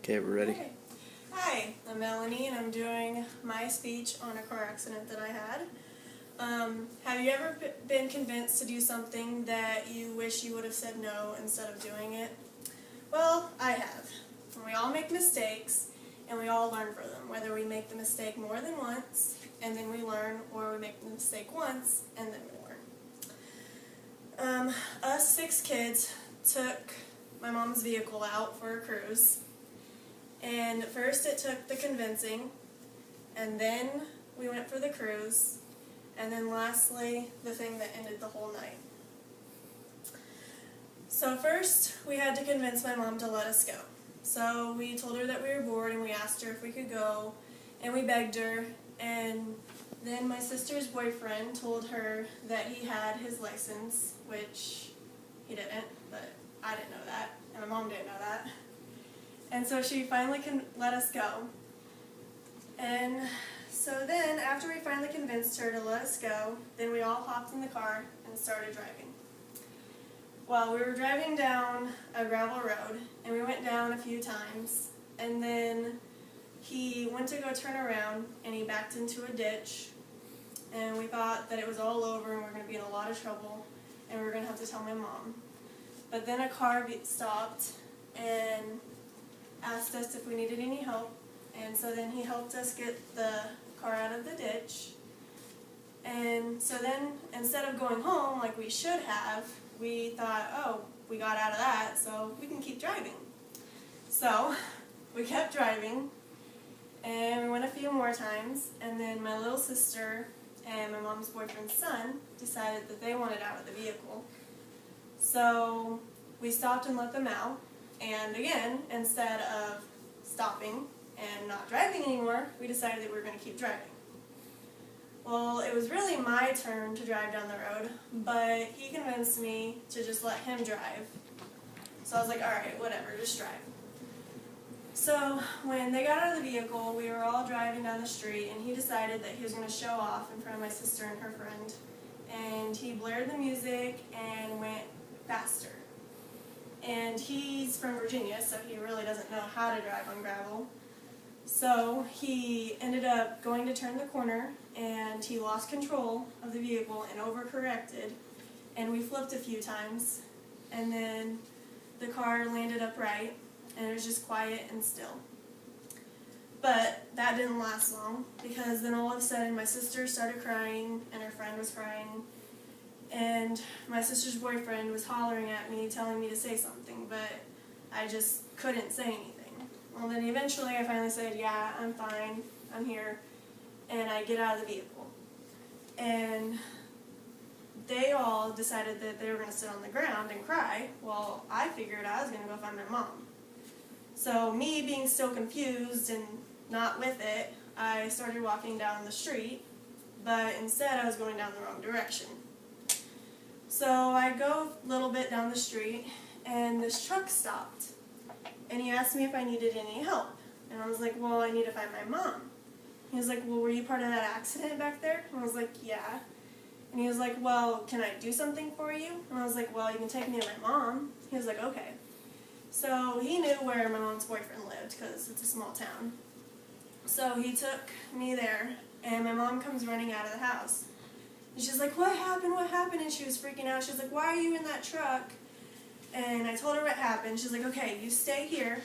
Okay, we're ready. Okay. Hi, I'm Melanie, and I'm doing my speech on a car accident that I had. Have you ever been convinced to do something that you wish you would have said no instead of doing it? Well, I have. We all make mistakes, and we all learn from them, whether we make the mistake more than once, and then we learn, or we make the mistake once, and then we learn. Us 6 kids took my mom's vehicle out for a cruise. And first it took the convincing, and then we went for the cruise, and then lastly, the thing that ended the whole night. So first, we had to convince my mom to let us go. So we told her that we were bored, and we asked her if we could go, and we begged her, and then my sister's boyfriend told her that he had his license, which he didn't, but I didn't know that, and my mom didn't know that. And so she finally let us go. And so then, after we finally convinced her to let us go, then we all hopped in the car and started driving. Well, we were driving down a gravel road, and we went down a few times, and then he went to go turn around, and he backed into a ditch, and we thought that it was all over, and we were going to be in a lot of trouble, and we were going to have to tell my mom. But then a car stopped, and asked us if we needed any help, and so then he helped us get the car out of the ditch. And so then, instead of going home like we should have, we thought, oh, we got out of that, so we can keep driving. So we kept driving, and we went a few more times, and then my little sister and my mom's boyfriend's son decided that they wanted out of the vehicle. So we stopped and let them out. And again, instead of stopping and not driving anymore, we decided that we were going to keep driving. Well, it was really my turn to drive down the road, but he convinced me to just let him drive. So I was like, alright, whatever, just drive. So when they got out of the vehicle, we were all driving down the street, and he decided that he was going to show off in front of my sister and her friend. And he blared the music and went faster. And he's from Virginia, so he really doesn't know how to drive on gravel. So he ended up going to turn the corner, and he lost control of the vehicle and overcorrected, and we flipped a few times, and then the car landed upright, and it was just quiet and still. But that didn't last long, because then all of a sudden my sister started crying, and her friend was crying, and my sister's boyfriend was hollering at me, telling me to say something, but I just couldn't say anything. Well, then eventually I finally said, yeah, I'm fine, I'm here, and I get out of the vehicle. And they all decided that they were going to sit on the ground and cry. Well, I figured I was going to go find my mom. So me being still confused and not with it, I started walking down the street, but instead I was going down the wrong direction. So I go a little bit down the street, and this truck stopped, and he asked me if I needed any help, and I was like, well, I need to find my mom. He was like, well, were you part of that accident back there? And I was like, yeah. And he was like, well, can I do something for you? And I was like, well, you can take me to my mom. He was like, okay. So he knew where my mom's boyfriend lived, because it's a small town. So he took me there, and my mom comes running out of the house. And she's like, what happened, what happened? And she was freaking out. She was like, why are you in that truck? And I told her what happened. She's like, okay, you stay here,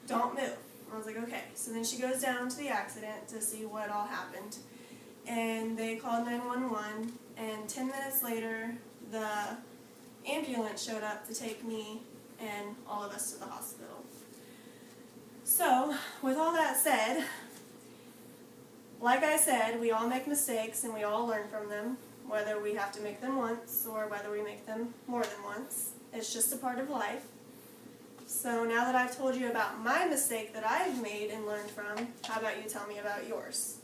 don't move. And I was like, okay. So then she goes down to the accident to see what all happened. And they called 911, and 10 minutes later, the ambulance showed up to take me and all of us to the hospital. So, with all that said, like I said, we all make mistakes, and we all learn from them. Whether we have to make them once or whether we make them more than once. It's just a part of life. So now that I've told you about my mistake that I've made and learned from, how about you tell me about yours?